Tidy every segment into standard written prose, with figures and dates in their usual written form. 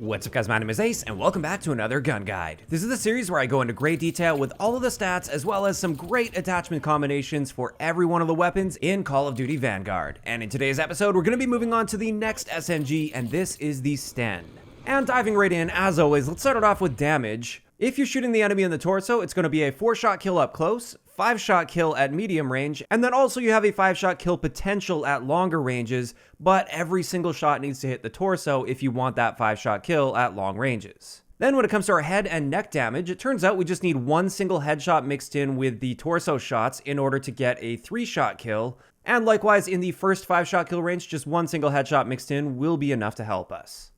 What's up guys, my name is Ace, and welcome back to another gun guide. This is the series where I go into great detail with all of the stats as well as some great attachment combinations for every one of the weapons in Call of Duty Vanguard. And in today's episode, we're going to be moving on to the next SMG, and this is the STEN. And diving right in, as always, let's start it off with damage. If you're shooting the enemy in the torso, it's going to be a 4-shot kill up close, 5-shot kill at medium range, and then also you have a 5-shot kill potential at longer ranges, but every single shot needs to hit the torso if you want that 5-shot kill at long ranges. Then when it comes to our head and neck damage, it turns out we just need one single headshot mixed in with the torso shots in order to get a 3-shot kill, and likewise in the first 5-shot kill range, just one single headshot mixed in will be enough to help us.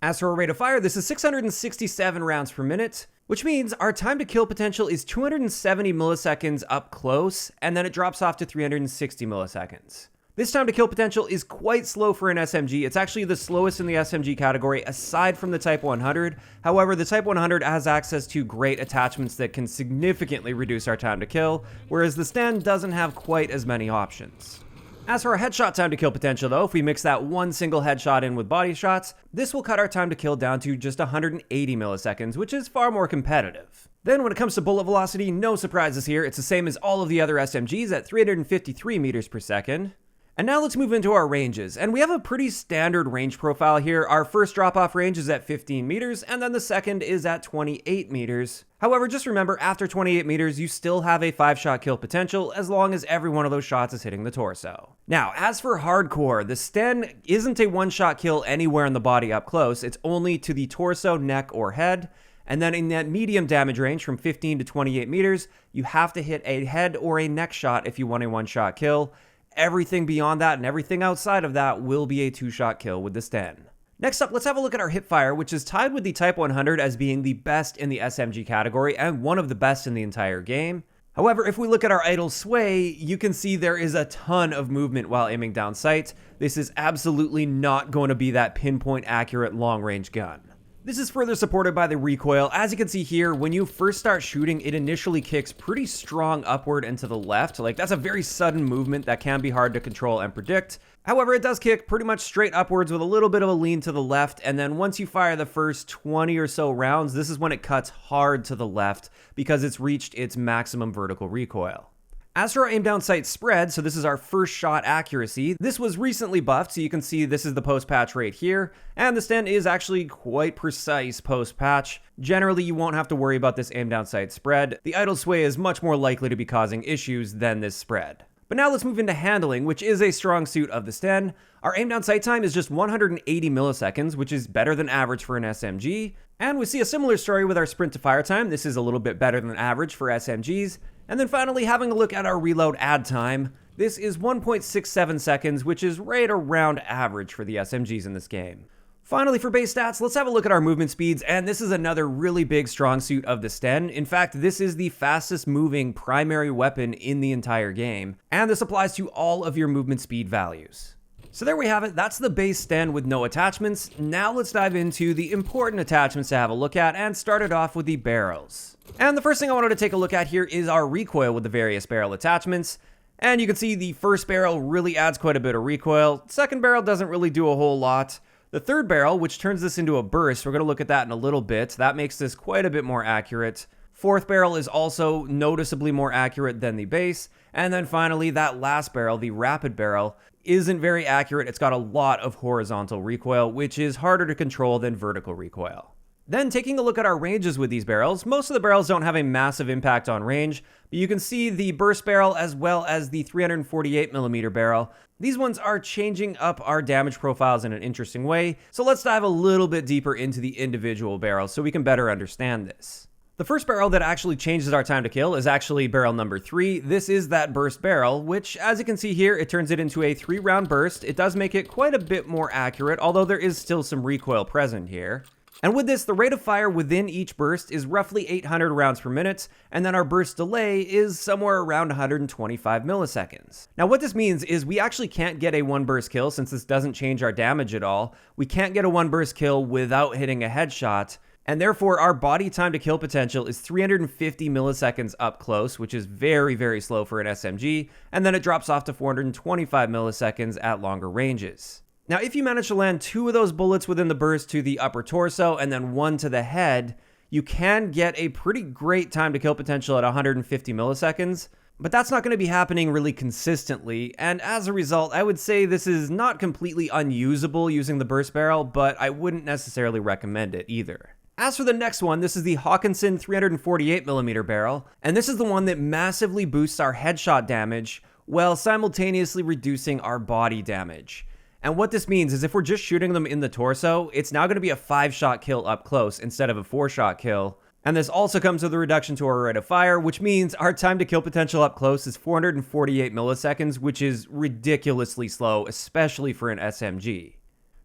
As for our rate of fire, this is 667 rounds per minute, which means our time to kill potential is 270 milliseconds up close, and then it drops off to 360 milliseconds. This time to kill potential is quite slow for an SMG. It's actually the slowest in the SMG category aside from the Type 100. However, the Type 100 has access to great attachments that can significantly reduce our time to kill, whereas the STEN doesn't have quite as many options. As for our headshot time to kill potential though, if we mix that one single headshot in with body shots, this will cut our time to kill down to just 180 milliseconds, which is far more competitive. Then when it comes to bullet velocity, no surprises here. It's the same as all of the other SMGs at 353 meters per second. And now let's move into our ranges, and we have a pretty standard range profile here. Our first drop-off range is at 15 meters, and then the second is at 28 meters. However, just remember, after 28 meters, you still have a 5-shot kill potential as long as every one of those shots is hitting the torso. Now, as for hardcore, the STEN isn't a 1-shot kill anywhere in the body up close. It's only to the torso, neck, or head. And then in that medium damage range from 15 to 28 meters, you have to hit a head or a neck shot if you want a 1-shot kill. Everything beyond that and everything outside of that will be a 2-shot kill with the STEN. Next up, let's have a look at our Hipfire, which is tied with the Type 100 as being the best in the SMG category and one of the best in the entire game. However, if we look at our idle Sway, you can see there is a ton of movement while aiming down sight. This is absolutely not going to be that pinpoint accurate long-range gun. This is further supported by the recoil. As you can see here, when you first start shooting, it initially kicks pretty strong upward and to the left. Like, that's a very sudden movement that can be hard to control and predict. However, it does kick pretty much straight upwards with a little bit of a lean to the left, and then once you fire the first 20 or so rounds, this is when it cuts hard to the left because it's reached its maximum vertical recoil. As for our aim down sight spread, so this is our first shot accuracy, this was recently buffed, so you can see this is the post-patch right here, and the STEN is actually quite precise post-patch. Generally, you won't have to worry about this aim down sight spread. The idle Sway is much more likely to be causing issues than this spread. But now let's move into handling, which is a strong suit of the STEN. Our aim down sight time is just 180 milliseconds, which is better than average for an SMG. And we see a similar story with our sprint to fire time. This is a little bit better than average for SMGs. And then finally, having a look at our reload add time. This is 1.67 seconds, which is right around average for the SMGs in this game. Finally, for base stats, let's have a look at our movement speeds, and this is another really big strong suit of the STEN. In fact, this is the fastest moving primary weapon in the entire game, and this applies to all of your movement speed values. So there we have it, that's the base STEN with no attachments. Now let's dive into the important attachments to have a look at, and start it off with the barrels. And the first thing I wanted to take a look at here is our recoil with the various barrel attachments. And you can see the first barrel really adds quite a bit of recoil. Second barrel doesn't really do a whole lot. The third barrel, which turns this into a burst, we're going to look at that in a little bit. That makes this quite a bit more accurate. Fourth barrel is also noticeably more accurate than the base. And then finally, that last barrel, the rapid barrel, isn't very accurate. It's got a lot of horizontal recoil, which is harder to control than vertical recoil. Then taking a look at our ranges with these barrels, most of the barrels don't have a massive impact on range, but you can see the burst barrel as well as the 348mm barrel. These ones are changing up our damage profiles in an interesting way, so let's dive a little bit deeper into the individual barrels so we can better understand this. The first barrel that actually changes our time to kill is actually barrel number 3. This is that burst barrel, which, as you can see here, it turns it into a 3-round burst. It does make it quite a bit more accurate, although there is still some recoil present here. And with this, the rate of fire within each burst is roughly 800 rounds per minute, and then our burst delay is somewhere around 125 milliseconds. Now what this means is we actually can't get a 1-burst kill since this doesn't change our damage at all. We can't get a 1-burst kill without hitting a headshot, and therefore our body time to kill potential is 350 milliseconds up close, which is very, very slow for an SMG, and then it drops off to 425 milliseconds at longer ranges. Now, if you manage to land 2 of those bullets within the burst to the upper torso and then 1 to the head, you can get a pretty great time to kill potential at 150 milliseconds, but that's not going to be happening really consistently, and as a result, I would say this is not completely unusable using the burst barrel, but I wouldn't necessarily recommend it either. As for the next one, this is the Hawkinson 348mm barrel, and this is the one that massively boosts our headshot damage while simultaneously reducing our body damage. And what this means is if we're just shooting them in the torso, it's now going to be a 5-shot kill up close instead of a 4-shot kill. And this also comes with a reduction to our rate of fire, which means our time to kill potential up close is 448 milliseconds, which is ridiculously slow, especially for an SMG.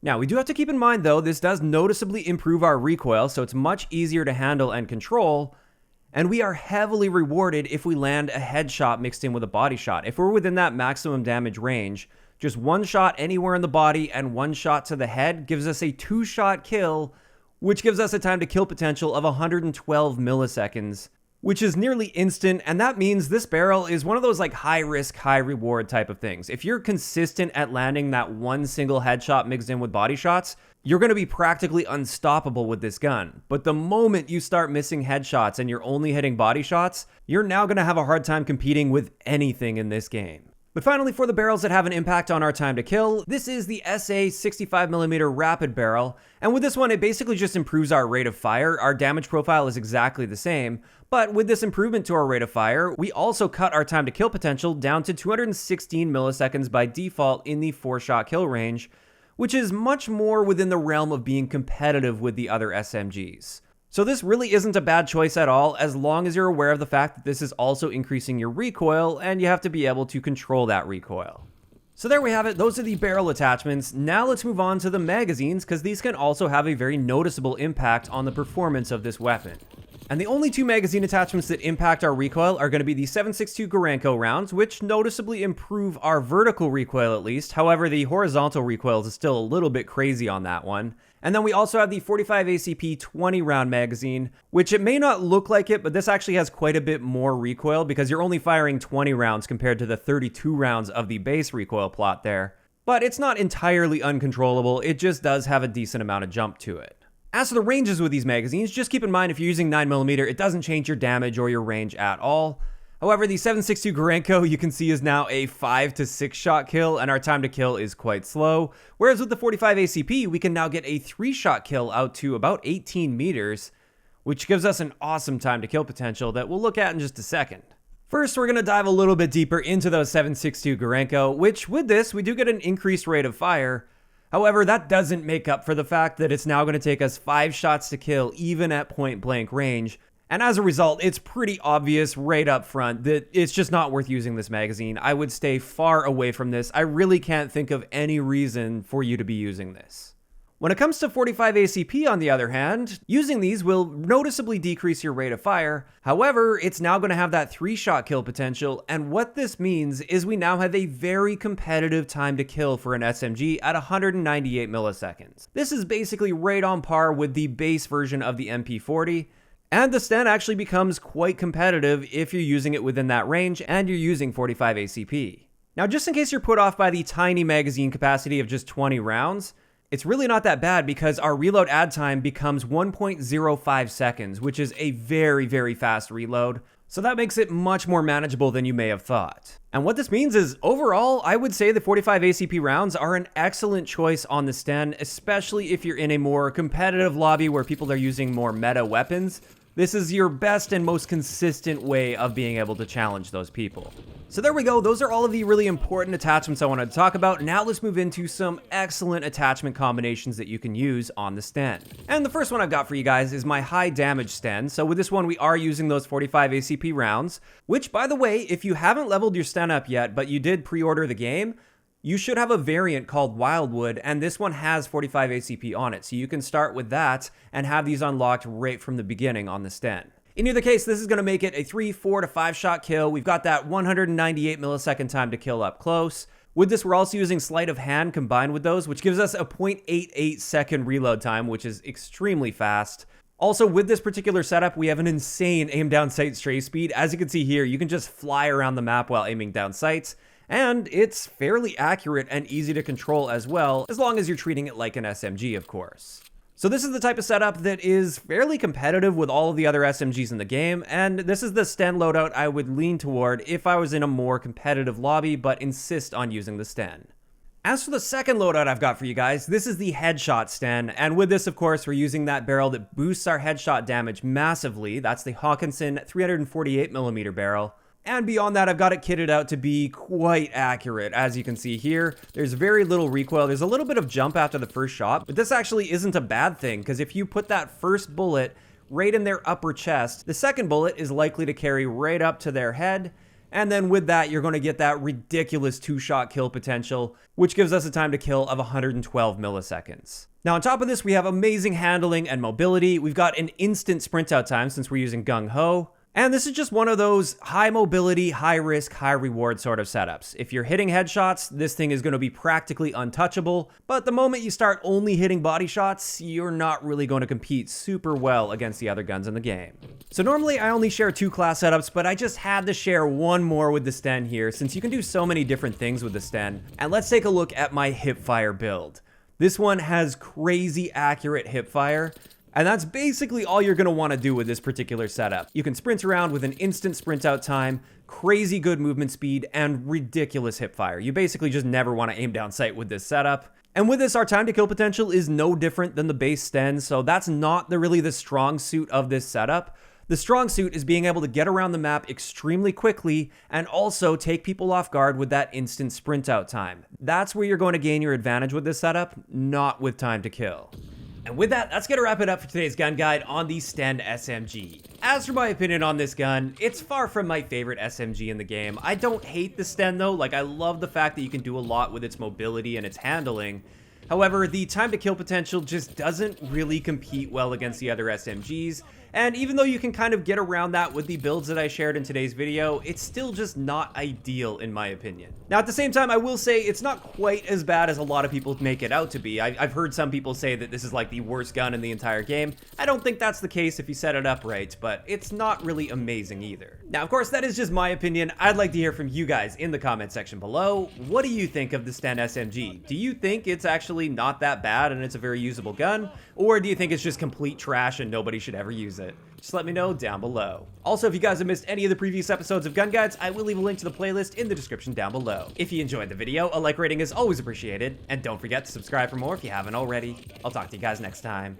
Now, we do have to keep in mind though, this does noticeably improve our recoil, so it's much easier to handle and control, and we are heavily rewarded if we land a headshot mixed in with a body shot. If we're within that maximum damage range, just 1 shot anywhere in the body and 1 shot to the head gives us a 2-shot kill, which gives us a time to kill potential of 112 milliseconds, which is nearly instant, and that means this barrel is one of those like high risk, high reward type of things. If you're consistent at landing that 1 single headshot mixed in with body shots, you're going to be practically unstoppable with this gun. But the moment you start missing headshots and you're only hitting body shots, you're now going to have a hard time competing with anything in this game. But finally, for the barrels that have an impact on our time to kill, this is the SA 65mm rapid barrel, and with this one it basically just improves our rate of fire. Our damage profile is exactly the same, but with this improvement to our rate of fire, we also cut our time to kill potential down to 216 milliseconds by default in the 4-shot kill range, which is much more within the realm of being competitive with the other SMGs. So this really isn't a bad choice at all, as long as you're aware of the fact that this is also increasing your recoil, and you have to be able to control that recoil. So there we have it, those are the barrel attachments. Now let's move on to the magazines, because these can also have a very noticeable impact on the performance of this weapon. And the only 2 magazine attachments that impact our recoil are going to be the 7.62 Gorenko rounds, which noticeably improve our vertical recoil at least. However, the horizontal recoil is still a little bit crazy on that one. And then we also have the 45 ACP 20 round magazine, which it may not look like it, but this actually has quite a bit more recoil because you're only firing 20 rounds compared to the 32 rounds of the base recoil plot there. But it's not entirely uncontrollable, it just does have a decent amount of jump to it. As for the ranges with these magazines, just keep in mind if you're using 9mm, it doesn't change your damage or your range at all. However, the 7.62 Gorenko you can see is now a 5 to 6 shot kill, and our time to kill is quite slow. Whereas with the 45 ACP, we can now get a 3-shot kill out to about 18 meters, which gives us an awesome time to kill potential that we'll look at in just a second. First, we're going to dive a little bit deeper into those 7.62 Gorenko, which with this, we do get an increased rate of fire. However, that doesn't make up for the fact that it's now going to take us 5 shots to kill even at point blank range. And as a result, it's pretty obvious right up front that it's just not worth using this magazine. I would stay far away from this. I really can't think of any reason for you to be using this. When it comes to 45 ACP, on the other hand, using these will noticeably decrease your rate of fire. However, it's now going to have that 3-shot kill potential, and what this means is we now have a very competitive time to kill for an SMG at 198 milliseconds. This is basically right on par with the base version of the MP40, and the STEN actually becomes quite competitive if you're using it within that range and you're using 45 ACP. Now, just in case you're put off by the tiny magazine capacity of just 20 rounds, it's really not that bad because our reload add time becomes 1.05 seconds, which is a very, very fast reload. So that makes it much more manageable than you may have thought. And what this means is, overall, I would say the 45 ACP rounds are an excellent choice on the STEN, especially if you're in a more competitive lobby where people are using more meta weapons. This is your best and most consistent way of being able to challenge those people. So there we go, those are all of the really important attachments I wanted to talk about. Now let's move into some excellent attachment combinations that you can use on the STEN. And the first one I've got for you guys is my high damage STEN. So with this one, we are using those 45 ACP rounds, which by the way, if you haven't leveled your STEN up yet, but you did pre-order the game, you should have a variant called Wildwood, and this one has 45 ACP on it, so you can start with that and have these unlocked right from the beginning on the STEN. In either case, this is going to make it a 3, 4 to 5 shot kill. We've got that 198 millisecond time to kill up close. With this, we're also using sleight of hand combined with those, which gives us a 0.88 second reload time, which is extremely fast. Also, with this particular setup, we have an insane aim down sight strafe speed. As you can see here, you can just fly around the map while aiming down sights. And it's fairly accurate and easy to control as well, as long as you're treating it like an SMG, of course. So this is the type of setup that is fairly competitive with all of the other SMGs in the game, and this is the STEN loadout I would lean toward if I was in a more competitive lobby, but insist on using the STEN. As for the second loadout I've got for you guys, this is the headshot STEN, and with this, of course, we're using that barrel that boosts our headshot damage massively. That's the Hawkinson 348mm barrel. And beyond that, I've got it kitted out to be quite accurate. As you can see here, there's very little recoil. There's a little bit of jump after the first shot, but this actually isn't a bad thing, because if you put that first bullet right in their upper chest, the second bullet is likely to carry right up to their head, and then with that, you're going to get that ridiculous 2-shot kill potential, which gives us a time to kill of 112 milliseconds. Now, on top of this, we have amazing handling and mobility. We've got an instant sprint out time since we're using Gung Ho. And this is just one of those high mobility, high risk, high reward sort of setups. If you're hitting headshots, this thing is going to be practically untouchable, but the moment you start only hitting body shots, you're not really going to compete super well against the other guns in the game. So normally I only share 2 class setups, but I just had to share one more with the STEN here, since you can do so many different things with the STEN. And let's take a look at my Hipfire build. This one has crazy accurate hipfire. And that's basically all you're going to want to do with this particular setup. You can sprint around with an instant sprint out time, crazy good movement speed, and ridiculous hip fire. You basically just never want to aim down sight with this setup. And with this, our time to kill potential is no different than the base STEN, so that's not really the strong suit of this setup. The strong suit is being able to get around the map extremely quickly and also take people off guard with that instant sprint out time. That's where you're going to gain your advantage with this setup, not with time to kill. And with that, that's gonna wrap it up for today's gun guide on the STEN SMG. As for my opinion on this gun, it's far from my favorite SMG in the game. I don't hate the STEN though, like I love the fact that you can do a lot with its mobility and its handling. However, the time to kill potential just doesn't really compete well against the other SMGs, and even though you can kind of get around that with the builds that I shared in today's video, it's still just not ideal in my opinion. Now at the same time, I will say it's not quite as bad as a lot of people make it out to be. I've heard some people say that this is like the worst gun in the entire game. I don't think that's the case if you set it up right, but it's not really amazing either. Now of course that is just my opinion. I'd like to hear from you guys in the comment section below. What do you think of the STEN SMG? Do you think it's actually not that bad and it's a very usable gun? Or do you think it's just complete trash and nobody should ever use it? Just let me know down below. Also, if you guys have missed any of the previous episodes of Gun Guides, I will leave a link to the playlist in the description down below. If you enjoyed the video, a like rating is always appreciated, and don't forget to subscribe for more if you haven't already. I'll talk to you guys next time.